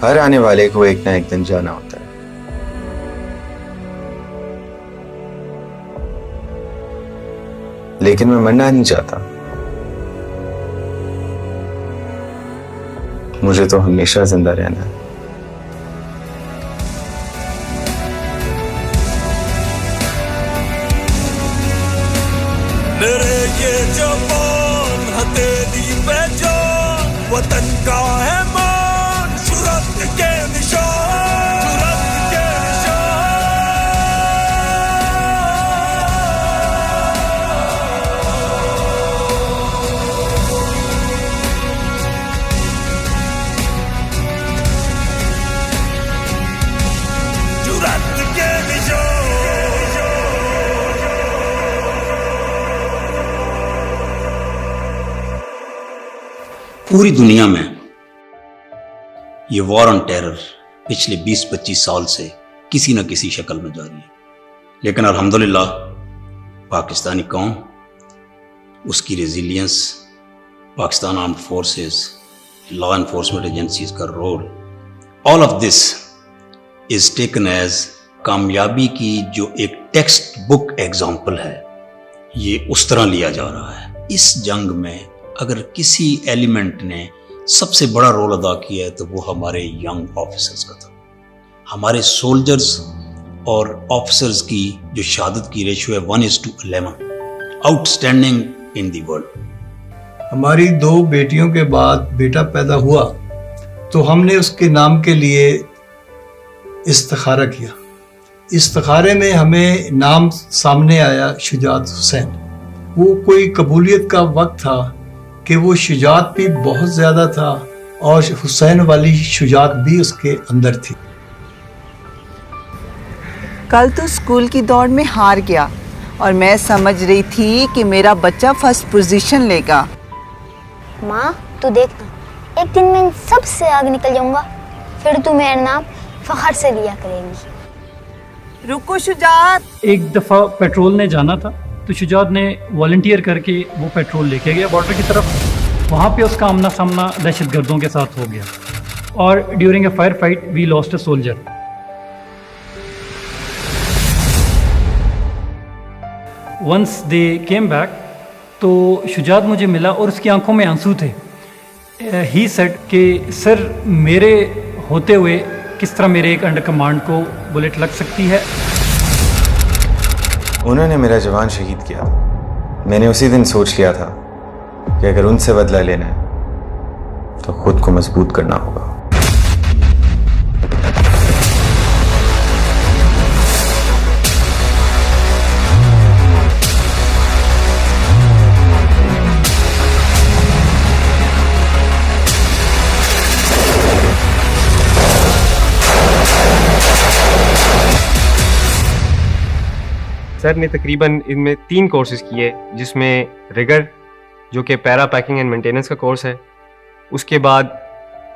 हर आने वाले को एक ना एक दिन जाना होता है। लेकिन मैं मरना नहीं चाहता। मुझे तो हमेशा जिंदा रहना है। मेरे ये जवान हथेली पे जान, वतन का है मान, जुर्रत के निशान, जुर्रत के निशान, जुर्रत के निशान। पूरी दुनिया में ये वॉर ऑन टेरर पिछले 20-25 साल से किसी न किसी शक्ल में जारी है, लेकिन अल्हम्दुलिल्लाह पाकिस्तानी कौम, उसकी resilience, Pakistan armed forces, law enforcement agencies का role, all of this is taken as कामयाबी की जो एक टेक्स्ट बुक एग्जाम्पल है, ये उस तरह लिया जा रहा है। इस जंग में अगर किसी एलिमेंट ने सबसे बड़ा रोल अदा किया है तो वो हमारे यंग ऑफिसर्स का था। हमारे सोल्जर्स और ऑफिसर्स की जो शहादत की रेशियो है 1:11, आउटस्टैंडिंग इन द वर्ल्ड। हमारी 2 बेटियों के बाद बेटा पैदा हुआ तो हमने उसके नाम के लिए इस्तिखारा किया। इस्तिखारे में हमें नाम सामने आया शुजात हुसैन। वो कोई कबूलियत का वक्त था कि वो शुजात भी बहुत ज़्यादा था और हुसैन वाली शुजात भी उसके अंदर थी। कल तो स्कूल की दौड़ में हार गया और मैं समझ रही थी कि मेरा बच्चा फर्स्ट पोजीशन लेगा। माँ तू देखना, एक दिन मैं सबसे आगे निकल जाऊंगा, फिर तू मेरा नाम फखर से लिया करेगी। रुको शुजात। एक दफ़ा पेट्रोल ने जाना था तो शुजात ने वॉलंटियर करके वो पेट्रोल लेके गया बॉर्डर की तरफ। वहाँ पे उसका आमना सामना दहशतगर्दों के साथ हो गया और during a fire fight we lost a soldier. Once they came back तो शुजात मुझे मिला और उसकी आंखों में आंसू थे। ही सेड कि सर मेरे होते हुए किस तरह मेरे एक अंडर कमांड को बुलेट लग सकती है। उन्होंने मेरा जवान शहीद किया। मैंने उसी दिन सोच लिया था कि अगर उनसे बदला लेना है तो खुद को मजबूत करना होगा। सर ने तकरीबन इनमें 3 कोर्सेज किए, जिसमें रिगर जो कि पैरा पैकिंग एंड मेंटेनेंस का कोर्स है, उसके बाद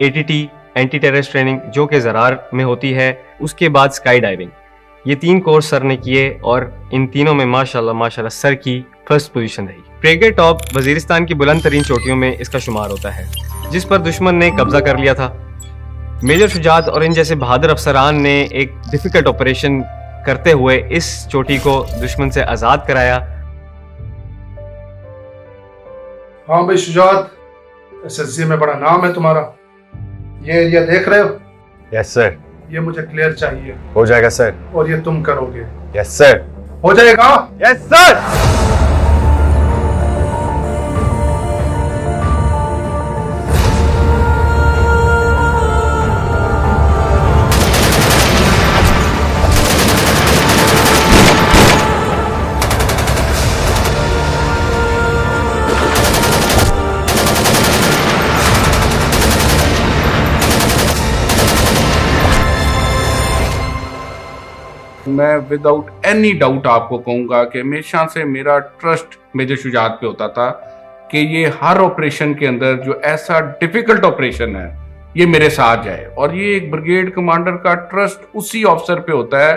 ATT एंटी टेररिस्ट ट्रेनिंग जो कि ज़रार में होती है, उसके बाद स्काई डाइविंग। ये 3 कोर्स सर ने किए और इन तीनों में माशाल्लाह सर की फर्स्ट पोजीशन रही। प्रेगर टॉप वजीरिस्तान की बुलंद तरीन चोटियों में इसका शुमार होता है, जिस पर दुश्मन ने कब्जा कर लिया था। मेजर शुजात और इन जैसे बहादुर अफसरान ने एक डिफिकल्ट ऑपरेशन करते हुए इस चोटी को दुश्मन से आजाद कराया। हाँ भाई शुजात, SSG में बड़ा नाम है तुम्हारा। ये एरिया देख रहे हो? Yes sir. ये मुझे क्लियर चाहिए। हो जाएगा सर। और ये तुम करोगे? Yes sir. हो जाएगा? Yes sir. मैं विदाउट एनी डाउट आपको कहूंगा कि हमेशा से मेरा ट्रस्ट मेजर शुजात पे होता था कि ये हर ऑपरेशन के अंदर जो ऐसा डिफिकल्ट ऑपरेशन है ये मेरे साथ जाए। और ये एक ब्रिगेड कमांडर का ट्रस्ट उसी ऑफिसर पे होता है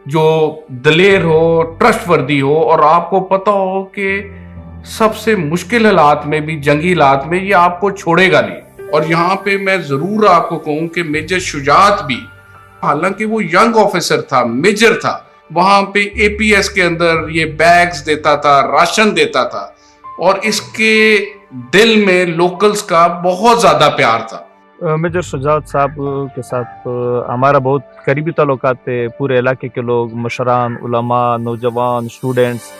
जो दलेर हो, ट्रस्टवर्दी हो और आपको पता हो कि सबसे मुश्किल हालात में भी, जंगी हालात में ये आपको छोड़ेगा नहीं। और यहाँ पे मैं जरूर आपको कहूँ कि मेजर शुजात भी, हालांकि वो यंग ऑफिसर था, मेजर था, वहां पे एपीएस के अंदर ये बैग्स देता था, राशन देता था, और इसके दिल में लोकल्स का बहुत ज्यादा प्यार था। मेजर शुजात साहब के साथ हमारा बहुत करीबी ताल्लुकात थे। पूरे इलाके के लोग, मशरान, उलमा, नौजवान, स्टूडेंट्स,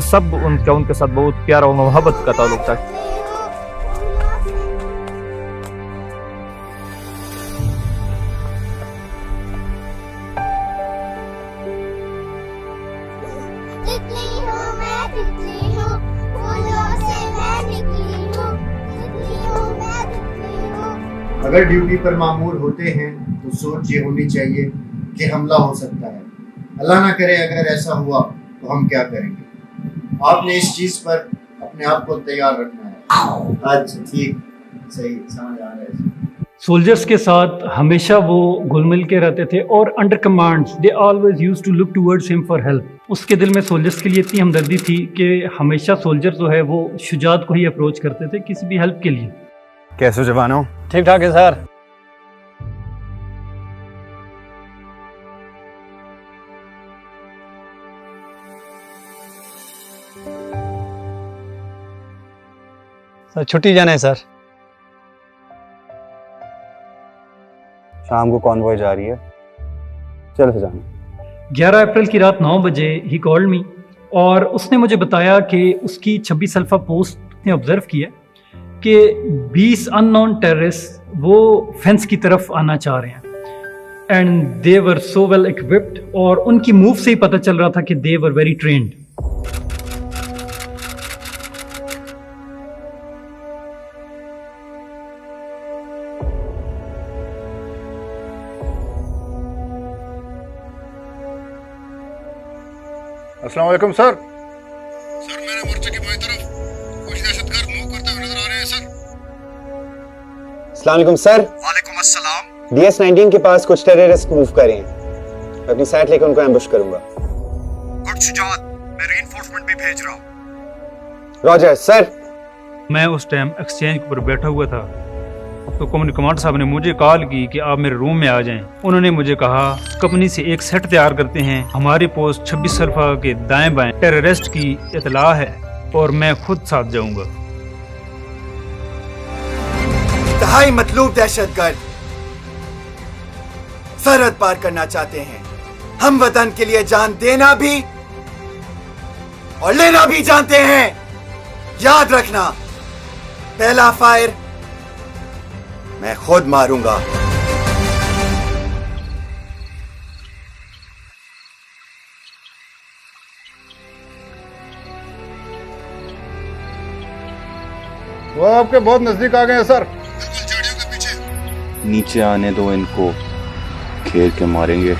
सब उनके साथ बहुत प्यार और मोहब्बत का ताल्लुक था। अगर ड्यूटी पर मामूर होते हैं तो सोच ये होनी चाहिए कि हमला हो सकता है। अल्लाह ना करे अगर ऐसा हुआ तो हम क्या करेंगे। आपने इस चीज पर अपने आप को तैयार रखना है। अच्छा ठीक, सही, समझ आ रहा है। सोल्जर्स के साथ हमेशा वो घुल मिल के रहते थे और under commands they always used to look towards him for help. उसके दिल में सोल्जर्स के लिए इतनी हमदर्दी थी कि हमेशा सोल्जर जो है वो शुजात को ही अप्रोच करते थे किसी भी हेल्प के लिए। कैसे हो जवानों? ठीक ठाक है सर। सर छुट्टी जाना है सर। शाम को कॉन्वॉय जा रही है, चल फिर जाना। 11 अप्रैल की रात 9 बजे ही कॉल्ड मी और उसने मुझे बताया कि उसकी 26 अल्फा पोस्ट ने ऑब्जर्व किया कि 20 अननोन टेररिस्ट वो फेंस की तरफ आना चाह रहे हैं and they were so well equipped, और उनकी मूव से ही पता चल रहा था कि दे वर वेरी ट्रेन्ड। अस्सलाम वालेकुम सर। सर मेरे मोर्चे की बाईं तरफ कुछ दहशतगर्द मूव करते हुए नजर आ रहे हैं सर। अस्सलाम वालेकुम सर। वालेकुम अस्सलाम। DS-19 के पास कुछ टेररिस्ट मूव कर रहे हैं। मैं अपनी साइट लेकर उनको एम्बुश करूंगा। गुड शुजात, मैं रीइंफोर्समेंट भी भेज रहा हूँ। Roger sir. मैं उस टाइम एक्सचेंज पर बैठा हुआ था तो कमांडर साहब ने मुझे कॉल की कि आप मेरे रूम में आ जाएं। उन्होंने मुझे कहा कंपनी से एक सेट तैयार करते हैं, हमारी पोस्ट 26 अल्फा के दाएं बाएं टेररिस्ट की इतला है और मैं खुद साथ जाऊंगा। इंतहाई मतलूब दहशतगर्द सरहद पार करना चाहते हैं। हम वतन के लिए जान देना भी और लेना भी जानते हैं। याद रखना, पहला फायर मैं खुद मारूंगा। वो आपके बहुत नजदीक आ गए हैं सर। नीचे आने दो इनको, घेर के मारेंगे।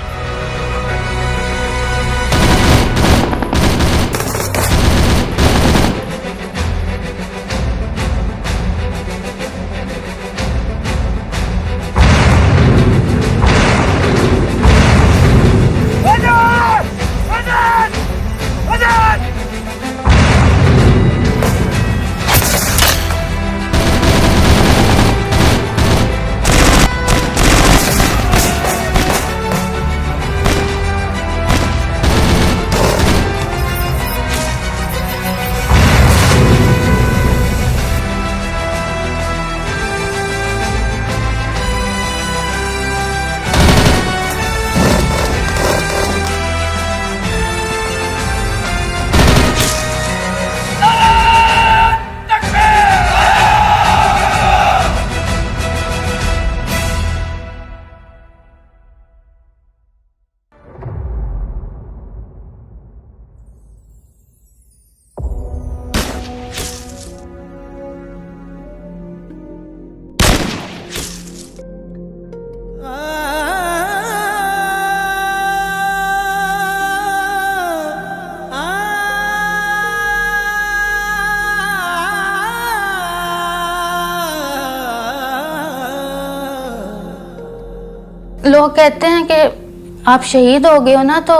लोग कहते हैं कि आप शहीद हो गए हो ना तो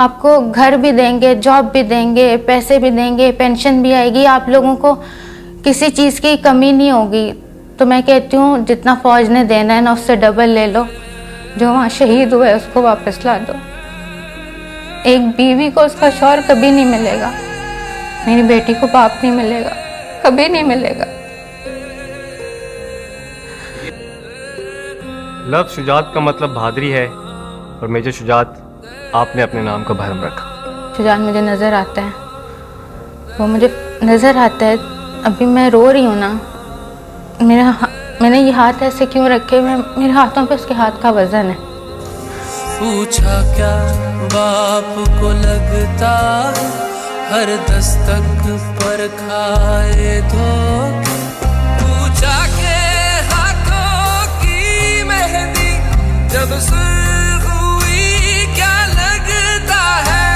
आपको घर भी देंगे, जॉब भी देंगे, पैसे भी देंगे, पेंशन भी आएगी, आप लोगों को किसी चीज़ की कमी नहीं होगी। तो मैं कहती हूँ जितना फौज ने देना है ना उससे डबल ले लो, जो वहाँ शहीद हुआ है उसको वापस ला दो। एक बीवी को उसका शौहर कभी नहीं मिलेगा, मेरी बेटी को बाप नहीं मिलेगा, कभी नहीं मिलेगा। लफ्ज़ शुजात का मतलब बहादुरी है और मेजर शुजात आपने अपने नाम का भरम रखा। शुजात मुझे नज़र आता है, वो मुझे नज़र आता है। अभी मैं रो रही हूँ ना, मैंने ये हाथ ऐसे क्यों रखे, मेरे हाथों पे उसके हाथ का वजन है। पूछा क्या बाप को लगता हर दस्तक पर खाए धोखे, पूछा के हाथों की मेहंदी जब सुर्ख हुई क्या लगता है,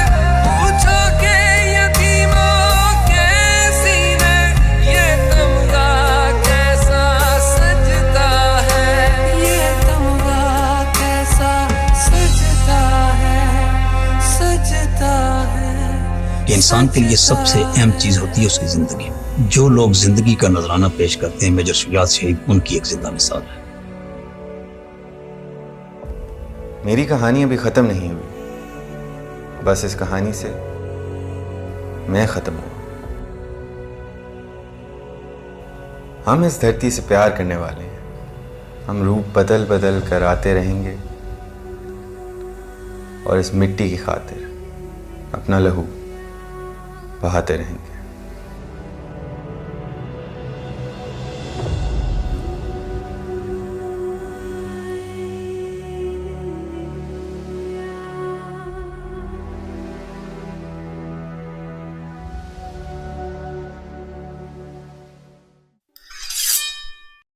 पूछो के यतीमों के सीने ये तमगा कैसा सजता है, ये तमगा कैसा सजता है। इंसान के लिए सबसे अहम चीज होती है उसकी जिंदगी। जो लोग जिंदगी का नजराना पेश करते हैं, मेजर शुजात शहीद उनकी एक जिंदा मिसाल है। मेरी कहानी अभी खत्म नहीं हुई, बस इस कहानी से मैं खत्म हुआ। हम इस धरती से प्यार करने वाले हैं, हम रूप बदल बदल कर आते रहेंगे और इस मिट्टी की खातिर अपना लहू बहाते रहेंगे।